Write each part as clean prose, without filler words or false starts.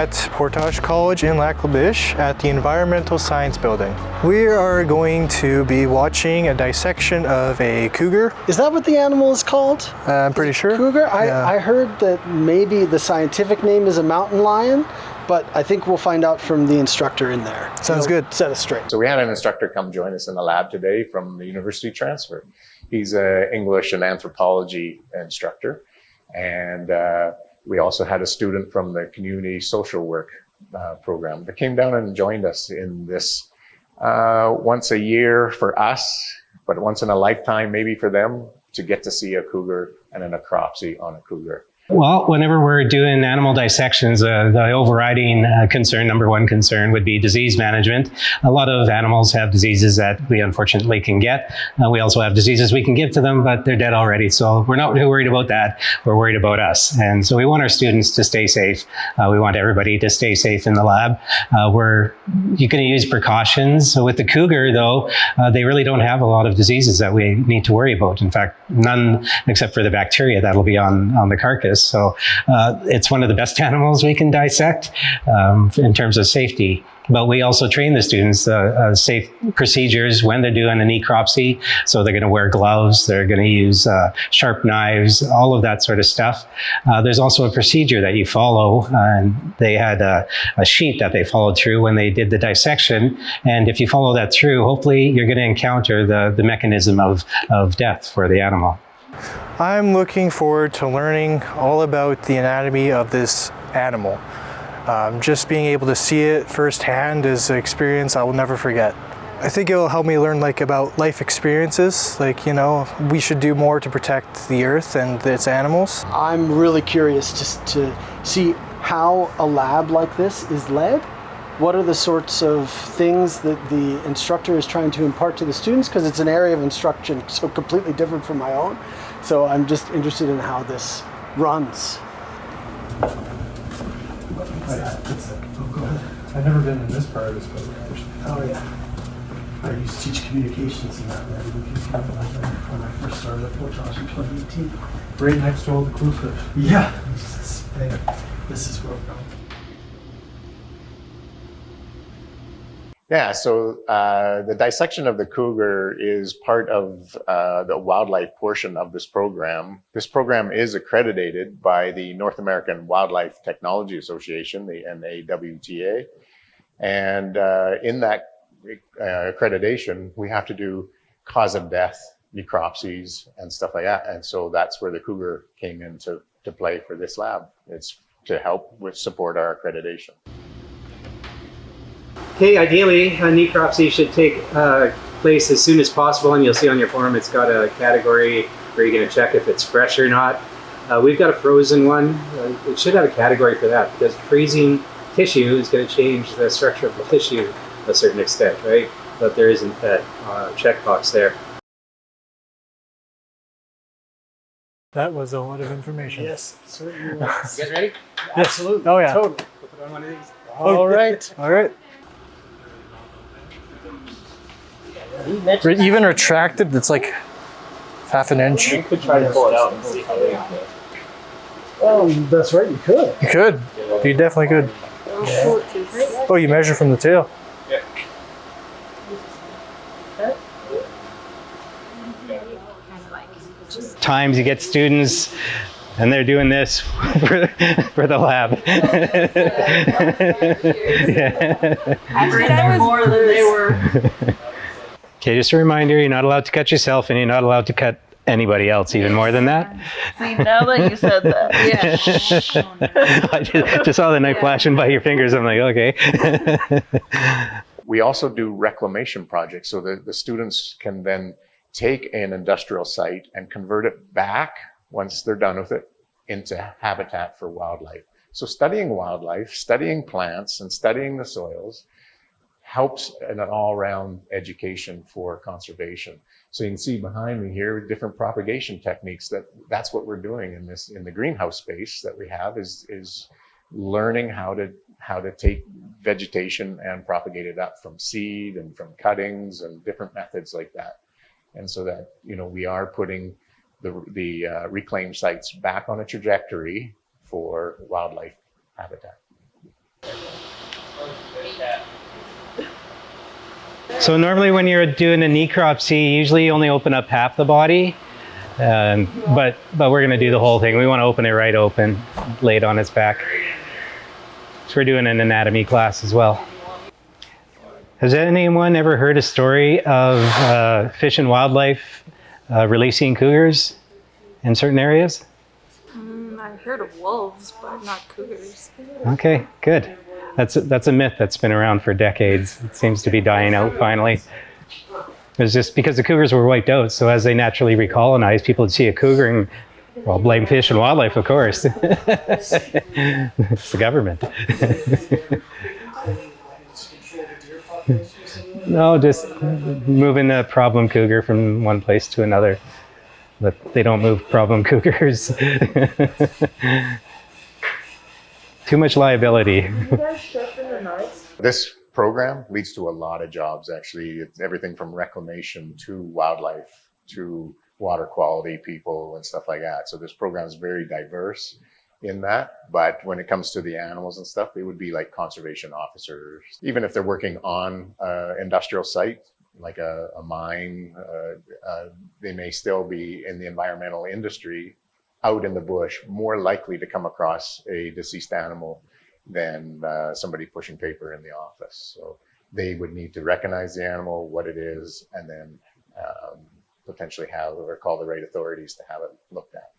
at Portage College in Accredited at the Environmental Science Building. We are going to be watching a dissection of a cougar. Is that what the animal is called? I'm pretty sure. Cougar? Yeah. I heard that maybe the scientific name is a mountain lion, but I think we'll find out from the instructor in there. Sounds good. Set us straight. So we had an instructor come join us in the lab today from the university transfer. He's an English and anthropology instructor. And we also had a student from the community social work program that came down and joined us in this once a year for us, but once in a lifetime maybe for them, to get to see a cougar and a necropsy on a cougar. Well, whenever we're doing animal dissections, the overriding number one concern would be disease management. A lot of animals have diseases that we unfortunately can get. We also have diseases we can give to them, but they're dead already. So we're not too worried about that. We're worried about us. And so we want our students to stay safe. We want everybody to stay safe in the lab. You're going to use precautions. So with the cougar, though, they really don't have a lot of diseases that we need to worry about. In fact, none except for the bacteria that'll be on the carcass. So it's one of the best animals we can dissect in terms of safety. But we also train the students safe procedures when they're doing a necropsy. So they're going to wear gloves, they're going to use sharp knives, all of that sort of stuff. There's also a procedure that you follow, and they had a sheet that they followed through when they did the dissection. And if you follow that through, hopefully you're going to encounter the mechanism of death for the animal. I'm looking forward to learning all about the anatomy of this animal. Just being able to see it firsthand is an experience I will never forget. I think it will help me learn about life experiences. We should do more to protect the earth and its animals. I'm really curious to see how a lab like this is led. What are the sorts of things that the instructor is trying to impart to the students? Because it's an area of instruction so completely different from my own. So I'm just interested in how this runs. I've never been in this part of this program. Oh yeah. I used to teach communications in that when I first started at Portage in 2018. Right next to Old Inclusive. Yeah. This is where we're going. Yeah, so the dissection of the cougar is part of the wildlife portion of this program. This program is accredited by the North American Wildlife Technology Association, the NAWTA. And in that accreditation, we have to do cause of death, necropsies, and stuff like that. And so that's where the cougar came into play for this lab. It's to help support our accreditation. Okay, ideally, a necropsy should take place as soon as possible, and you'll see on your form it's got a category where you're going to check if it's fresh or not. We've got a frozen one. It should have a category for that, because freezing tissue is going to change the structure of the tissue to a certain extent, right? But there isn't that checkbox there. That was a lot of information. Yes, it certainly was. You guys ready? Absolutely. Oh yeah. Totally. We'll put on one of these. All right. All right. Even retracted, it's like half an inch. You could try to pull it out and see how they go. Oh, that's right. You could. You could. You definitely could. Oh, you measure from the tail. Yeah. Times you get students and they're doing this for the lab. Yeah. Actually, that was more than they were. Okay, just a reminder, you're not allowed to cut yourself and you're not allowed to cut anybody else even more than that. See, now that you said that, yeah. I just saw the knife flashing by your fingers. I'm like, okay. We also do reclamation projects, so the students can then take an industrial site and convert it back, once they're done with it, into habitat for wildlife. So studying wildlife, studying plants, and studying the soils helps in an all-round education for conservation. So you can see behind me here different propagation techniques. That's what we're doing in the greenhouse space that we have is learning how to take vegetation and propagate it up from seed and from cuttings and different methods like that. And so that, we are putting the reclaimed sites back on a trajectory for wildlife habitat. So normally when you're doing a necropsy, usually you only open up half the body, but we're going to do the whole thing. We want to open it right open, lay it on its back. So we're doing an anatomy class as well. Has anyone ever heard a story of Fish and Wildlife releasing cougars in certain areas? I've heard of wolves, but not cougars. Okay, good. That's a myth that's been around for decades. It seems to be dying out finally. It was just because the cougars were wiped out, so as they naturally recolonize, people would see a cougar and, well, blame Fish and Wildlife, of course. It's the government. No, just moving the problem cougar from one place to another. But they don't move problem cougars. Too much liability. This program leads to a lot of jobs, actually. It's everything from reclamation to wildlife to water quality people and stuff like that. So this program is very diverse in that. But when it comes to the animals and stuff, they would be like conservation officers. Even if they're working on an industrial site, like a mine, they may still be in the environmental industry, out in the bush, more likely to come across a deceased animal than somebody pushing paper in the office. So they would need to recognize the animal, what it is, and then potentially have or call the right authorities to have it looked at.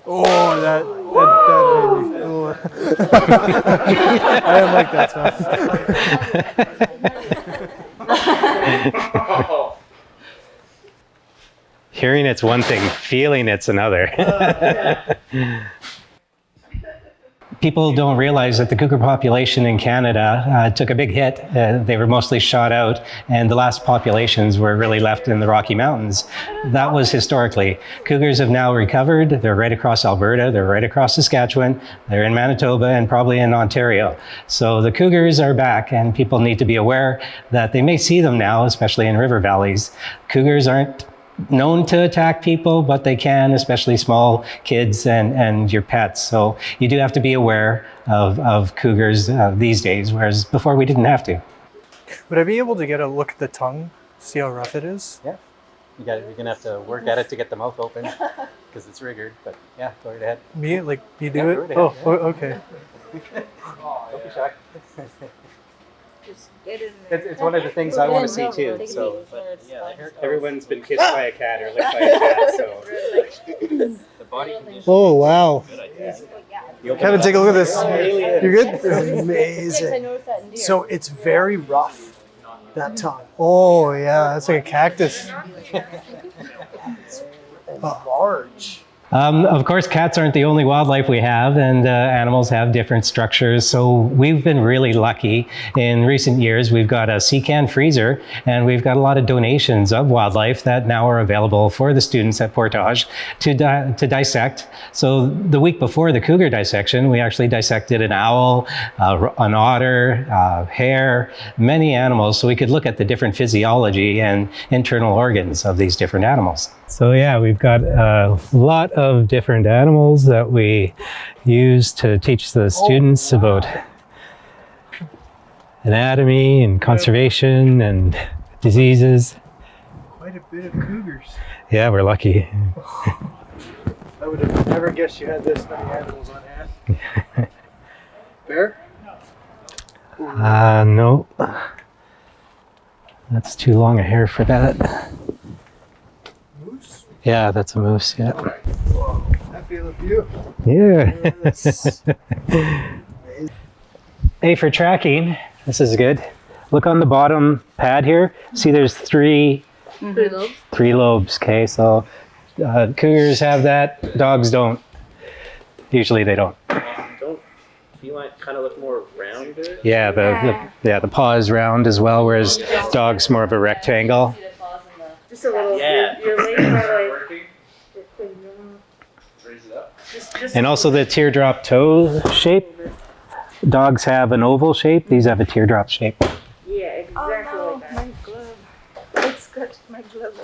Oh, that made me. Oh. I didn't like that sound. Hearing it's one thing, feeling it's another. People don't realize that the cougar population in Canada took a big hit. They were mostly shot out, and the last populations were really left in the Rocky Mountains. That was historically. Cougars have now recovered. They're right across Alberta. They're right across Saskatchewan. They're in Manitoba and probably in Ontario. So the cougars are back, and people need to be aware that they may see them now, especially in river valleys. Cougars aren't known to attack people, but they can, especially small kids and your pets. So you do have to be aware of cougars these days, whereas before we didn't have to. Would I be able to get a look at the tongue, see how rough it is? Yeah, you're gonna have to work at it to get the mouth open because it's rigored. But yeah, go right ahead. Me, like you do Yeah, it? go right Oh, ahead, okay. Don't be shy. Just get in there. It's one of the things I want to see too. So, but yeah, everyone's been kissed by a cat or licked by a cat. So the body condition. Oh, wow. You open Kevin, it take a up. look at this. Alien. You're good? It's amazing. So it's very rough, that tongue. Oh, yeah, that's like a cactus. And large. Of course, cats aren't the only wildlife we have, and animals have different structures. So we've been really lucky. In recent years, we've got a sea can freezer, and we've got a lot of donations of wildlife that now are available for the students at Portage to dissect. So the week before the cougar dissection, we actually dissected an owl, an otter, hare, many animals, so we could look at the different physiology and internal organs of these different animals. So yeah, we've got a lot of different animals that we use to teach the students about anatomy and conservation and diseases. Quite a bit of cougars. Yeah, we're lucky. I would have never guessed you had this many animals on hand. Bear? No. That's too long a hair for that. Moose? Yeah, that's a moose, yeah. Whoa, I feel a view. Yeah. Yes. Hey, for tracking, this is good. Look on the bottom pad here. See there's three lobes, okay? So cougars have that, dogs don't. Usually they don't. Don't feline kind of look more rounded? Yeah, the paw is round as well, whereas dogs more of a rectangle. Just a little. Yeah. You're laying right. Raise it up. And also the teardrop toe shape. Dogs have an oval shape, these have a teardrop shape. Yeah, exactly like that. My glove. It's got my glove.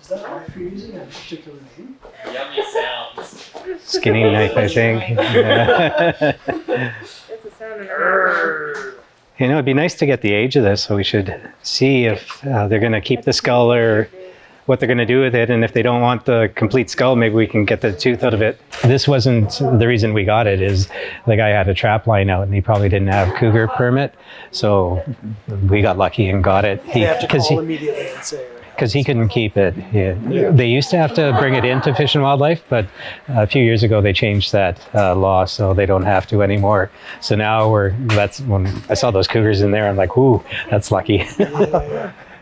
Is that why you're using a particular name? Yummy sounds. Skinning knife, I think. It's a sound in our You know, it'd be nice to get the age of this, so we should see if they're going to keep the skull or what they're going to do with it. And if they don't want the complete skull, maybe we can get the tooth out of it. This wasn't the reason we got it, is the guy had a trapline out and he probably didn't have cougar permit. So we got lucky and got it. They have to call immediately and say, because he couldn't keep it. They used to have to bring it into Fish and Wildlife, but a few years ago they changed that law, so they don't have to anymore. So now that's when I saw those cougars in there, I'm like, ooh, that's lucky.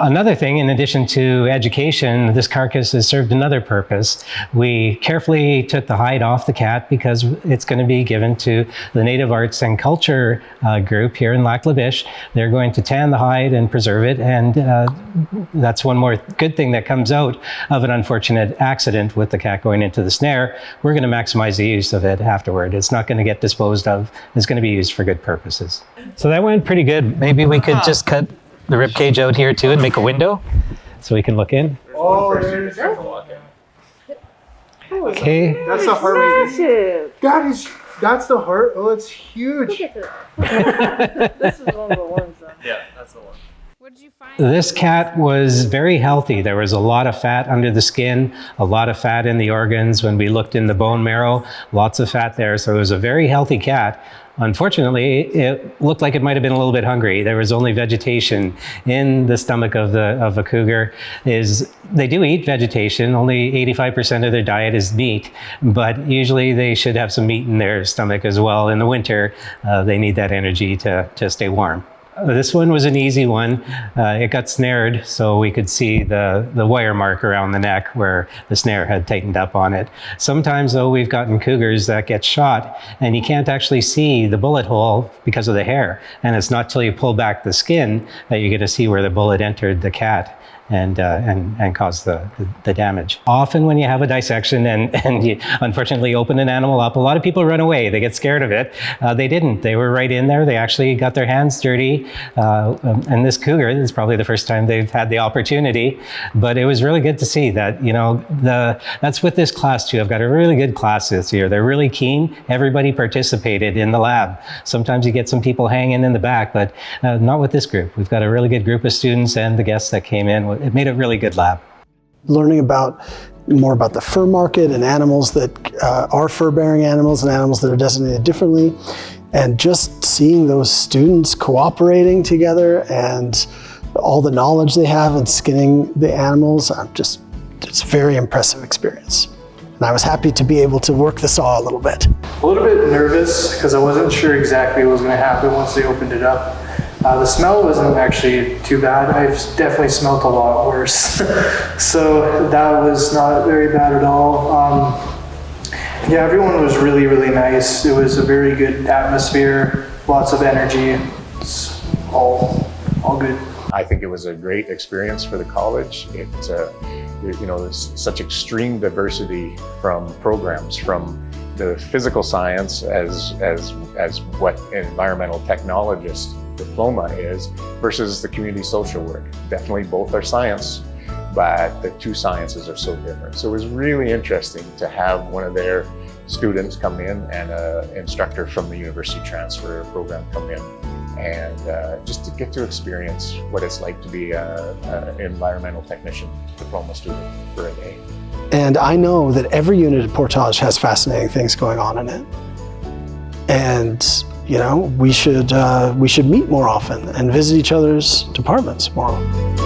Another thing, in addition to education, this carcass has served another purpose. We carefully took the hide off the cat because it's going to be given to the Native Arts and Culture group here in Lac La Biche. They're going to tan the hide and preserve it, and that's one more good thing that comes out of an unfortunate accident with the cat going into the snare. We're going to maximize the use of it afterward. It's not going to get disposed of. It's going to be used for good purposes. So that went pretty good. Maybe we could just cut the rib cage out here too and make a window so we can look in. oh, Okay. that's the heart rate. That's the heart. Oh, it's huge. Look at it. This is one of the ones then. Yeah, that's the one. What did you find? This cat was very healthy. There was a lot of fat under the skin, a lot of fat in the organs. When we looked in the bone marrow, lots of fat there. So it was a very healthy cat. Unfortunately, it looked like it might have been a little bit hungry. There was only vegetation in the stomach of a cougar. They do eat vegetation. Only 85% of their diet is meat, but usually they should have some meat in their stomach as well. In the winter, they need that energy to stay warm. This one was an easy one. It got snared, so we could see the wire mark around the neck where the snare had tightened up on it. Sometimes, though, we've gotten cougars that get shot, and you can't actually see the bullet hole because of the hair. And it's not till you pull back the skin that you get to see where the bullet entered the cat and cause the damage. Often when you have a dissection and you unfortunately open an animal up, a lot of people run away. They get scared of it. They didn't. They were right in there. They actually got their hands dirty. And this cougar, this is probably the first time they've had the opportunity, but it was really good to see that, you know, that's with this class too. I've got a really good class this year. They're really keen. Everybody participated in the lab. Sometimes you get some people hanging in the back, but not with this group. We've got a really good group of students and the guests that came in. It made a really good lab. Learning more about the fur market and animals that are fur-bearing animals and animals that are designated differently, and just seeing those students cooperating together and all the knowledge they have in skinning the animals, it's a very impressive experience. And I was happy to be able to work the saw a little bit. A little bit nervous because I wasn't sure exactly what was going to happen once they opened it up. The smell wasn't actually too bad. I've definitely smelled a lot worse. So that was not very bad at all. Yeah, everyone was really, really nice. It was a very good atmosphere, lots of energy. It's all good. I think it was a great experience for the college. There's such extreme diversity from programs, from the physical science as what Environmental Technologist Diploma is versus the community social work. Definitely both are science, but the two sciences are so different. So it was really interesting to have one of their students come in and an instructor from the university transfer program come in, and just to get to experience what it's like to be an environmental technician diploma student for a day. And I know that every unit at Portage has fascinating things going on in it. And you know, we should meet more often and visit each other's departments more often.